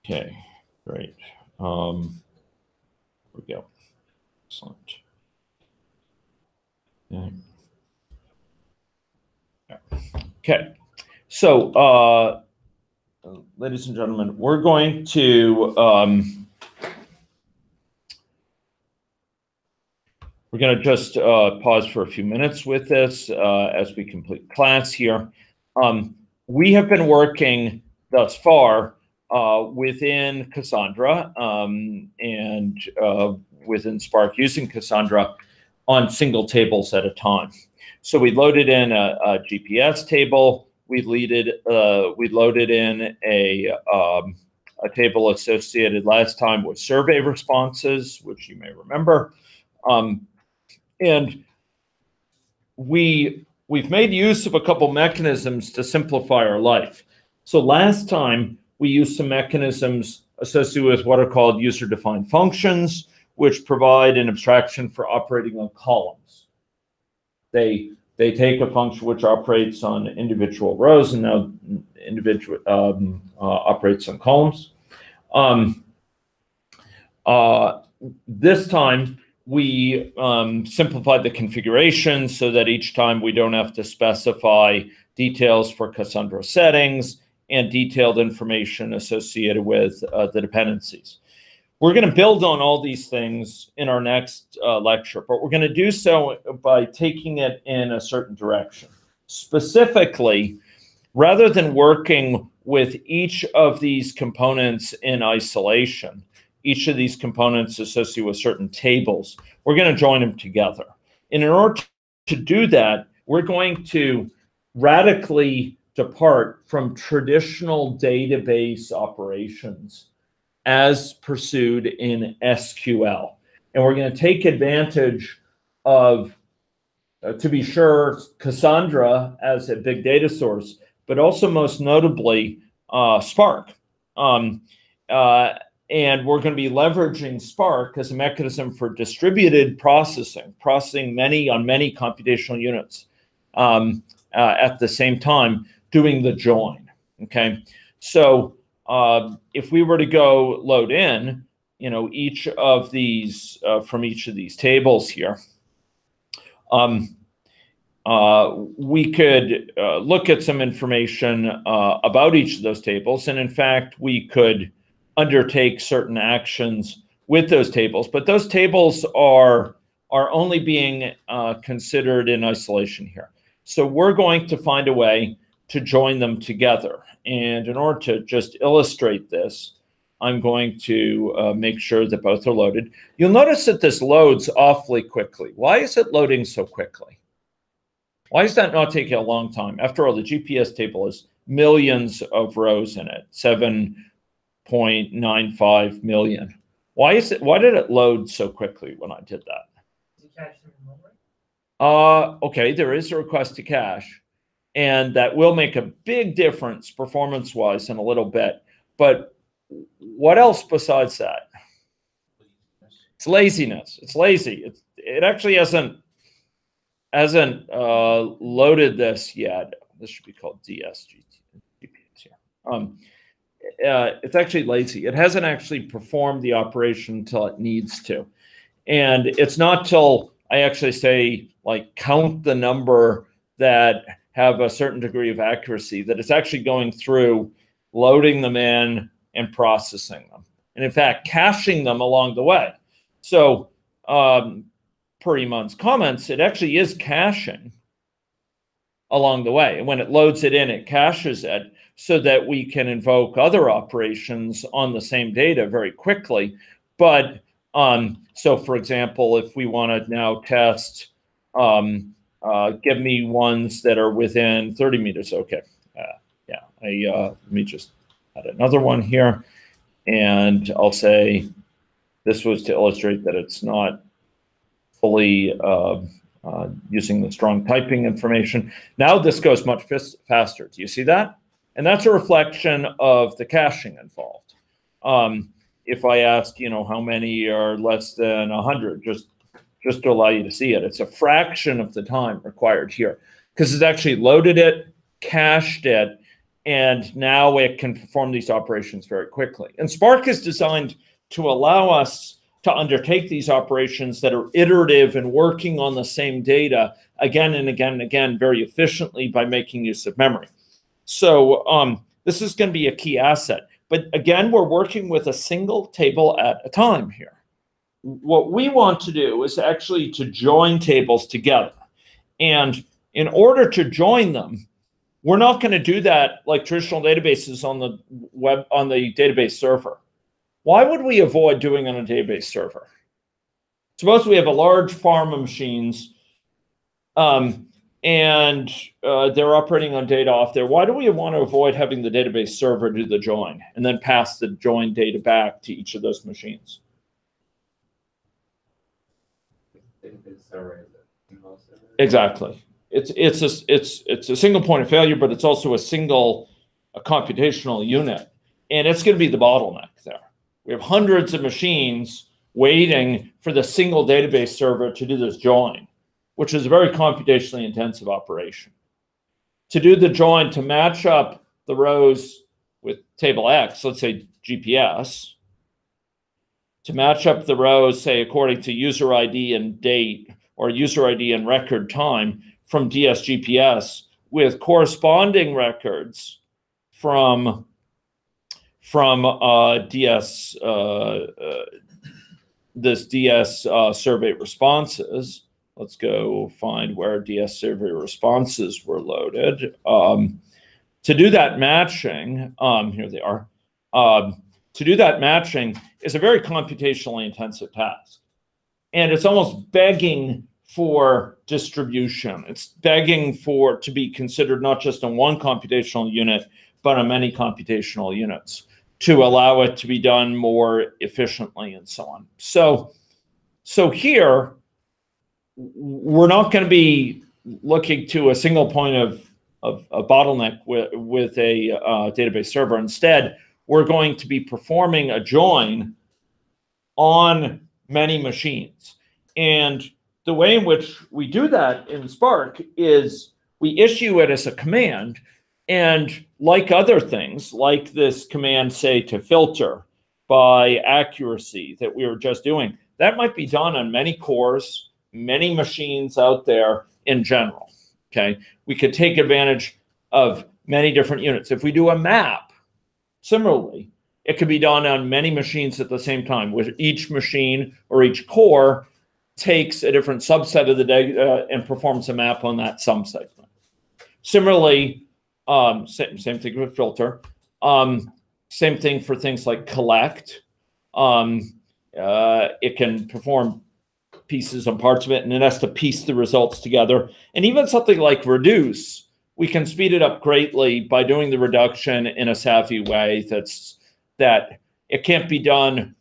Okay, great. Here we go. Excellent. Okay, so ladies and gentlemen, we're going to just pause for a few minutes with this as we complete class here. We have been working thus far within Cassandra and within Spark using Cassandra on single tables at a time. So we loaded in a GPS table. We loaded in a table associated last time with survey responses, which you may remember. And we've made use of a couple mechanisms to simplify our life. So last time we used some mechanisms associated with what are called user-defined functions, which provide an abstraction for operating on columns. They take a function which operates on individual rows and now operates on columns. This time we simplified the configuration so that each time we don't have to specify details for Cassandra settings and detailed information associated with the dependencies. We're going to build on all these things in our next lecture, but we're going to do so by taking it in a certain direction. Specifically, rather than working with each of these components in isolation, each of these components associated with certain tables, we're going to join them together. And in order to do that, we're going to radically depart from traditional database operations as pursued in SQL. And we're going to take advantage of, to be sure, Cassandra as a big data source, but also most notably Spark. And we're going to be leveraging Spark as a mechanism for distributed processing on many computational units at the same time, doing the join. Okay, so if we were to go load in, each of these from each of these tables here, we could look at some information about each of those tables, and in fact, we could undertake certain actions with those tables. But those tables are only being considered in isolation here. So we're going to find a way to join them together. And in order to just illustrate this, I'm going to make sure that both are loaded. You'll notice that this loads awfully quickly. Why is it loading so quickly? Why is that not taking a long time? After all, the GPS table has millions of rows in it, 7.95 million. Why did it load so quickly when I did that? Is it caching remotely? Okay, there is a request to cache. And that will make a big difference performance-wise in a little bit. But what else besides that? It's laziness. It's lazy. It actually hasn't loaded this yet. This should be called DSGPS here. It's actually lazy. It hasn't actually performed the operation until it needs to. And it's not till I actually say, like, count the number that have a certain degree of accuracy that it's actually going through, loading them in, and processing them. And in fact, caching them along the way. So per Iman's comments, it actually is caching along the way. And when it loads it in, it caches it so that we can invoke other operations on the same data very quickly. But so for example, if we want to now test give me ones that are within 30 meters. Okay. Let me just add another one here. And I'll say this was to illustrate that it's not fully using the strong typing information. Now this goes much faster. Do you see that? And that's a reflection of the caching involved. If I ask, how many are less than 100, just to allow you to see it. It's a fraction of the time required here because it's actually loaded it, cached it, And now it can perform these operations very quickly. And Spark is designed to allow us to undertake these operations that are iterative and working on the same data again and again and again very efficiently by making use of memory. So this is going to be a key asset. But again, we're working with a single table at a time here. What we want to do is actually to join tables together. And in order to join them, we're not going to do that like traditional databases on the web, on the database server. Why would we avoid doing on a database server? Suppose we have a large farm of machines and they're operating on data off there. Why do we want to avoid having the database server do the join and then pass the join data back to each of those machines? Exactly. It's a single point of failure, but it's also a computational unit, and it's going to be the bottleneck there. We have hundreds of machines waiting for the single database server to do this join, which is a very computationally intensive operation. To do the join, to match up the rows with table X, let's say GPS, to match up the rows, say, according to user ID and date, or user ID and record time from DSGPS with corresponding records from this DS survey responses. Let's go find where DS survey responses were loaded. To do that matching, here they are. To do that matching is a very computationally intensive task. And it's almost begging for distribution. It's begging for to be considered not just on one computational unit, but on many computational units to allow it to be done more efficiently and so on. So here, we're not going to be looking to a single point of a bottleneck with a database server. Instead, we're going to be performing a join on many machines. And the way in which we do that in Spark is we issue it as a command. And like other things, like this command, say, to filter by accuracy that we were just doing, that might be done on many cores, many machines out there in general. Okay, we could take advantage of many different units. If we do a map, similarly, it could be done on many machines at the same time, with each machine or each core takes a different subset of the data and performs a map on that subsegment. Similarly, same thing with filter. Same thing for things like collect. It can perform pieces and parts of it, and it has to piece the results together. And even something like reduce, we can speed it up greatly by doing the reduction in a savvy way that it can't be done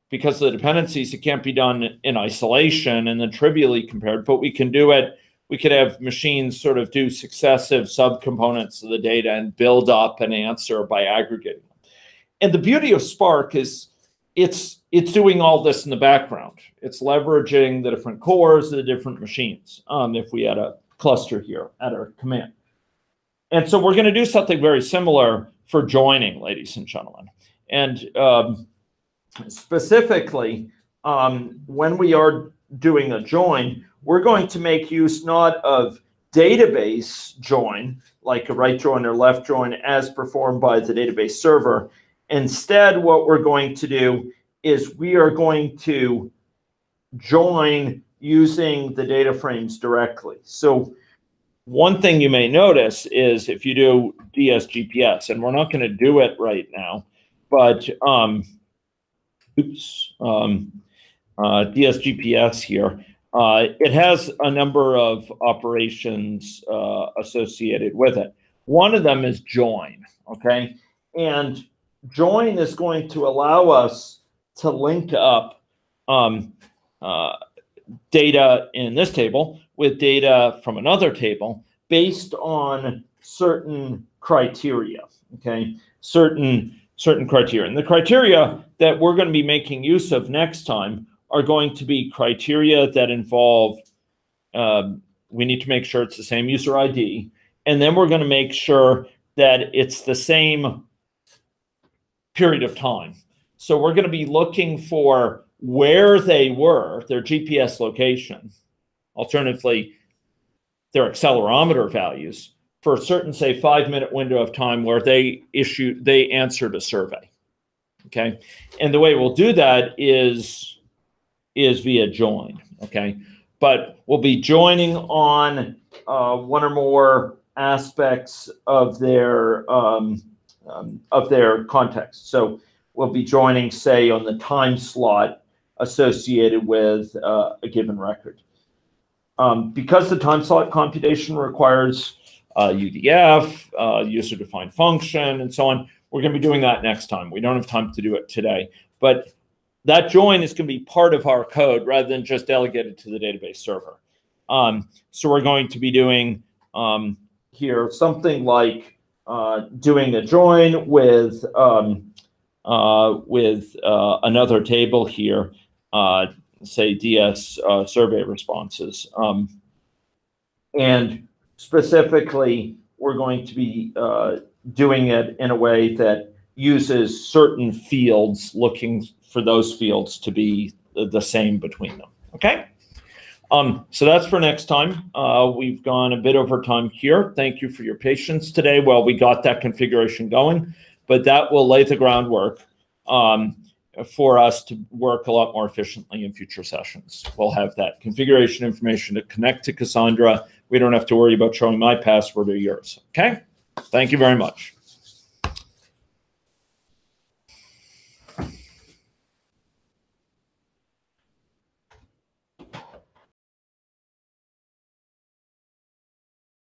because of the dependencies. It can't be done in isolation and then trivially compared, but we can do it. We could have machines sort of do successive subcomponents of the data and build up an answer by aggregating them. And the beauty of Spark is it's doing all this in the background. It's leveraging the different cores of the different machines. If we had a cluster here at our command. And so we're going to do something very similar for joining, ladies and gentlemen. And specifically, when we are doing a join, we're going to make use not of database join, like a right join or left join as performed by the database server. Instead, what we're going to do is we are going to join using the data frames directly. So one thing you may notice is if you do DSGPS, and we're not going to do it right now, but DSGPS here, it has a number of operations associated with it. One of them is join, okay? And join is going to allow us to link up data in this table with data from another table based on certain criteria, okay? Certain criteria. And the criteria that we're going to be making use of next time are going to be criteria that involve, we need to make sure it's the same user ID. And then we're going to make sure that it's the same period of time. So we're going to be looking for where they were, their GPS location, alternatively, their accelerometer values for a certain, say, 5-minute window of time where they answered a survey. Okay. And the way we'll do that is via join. Okay. But we'll be joining on one or more aspects of their context. So we'll be joining, say, on the time slot associated with a given record. Because the time slot computation requires UDF, user-defined function, and so on, we're going to be doing that next time. We don't have time to do it today. But that join is going to be part of our code rather than just delegated to the database server. So we're going to be doing here something like doing a join with another table here, say DS survey responses. And specifically, we're going to be doing it in a way that uses certain fields, looking for those fields to be the same between them. Okay? So that's for next time. We've gone a bit over time here. Thank you for your patience today while we got that configuration going, but that will lay the groundwork for us to work a lot more efficiently in future sessions. We'll have that configuration information to connect to Cassandra. We don't have to worry about showing my password or yours. Okay? Thank you very much.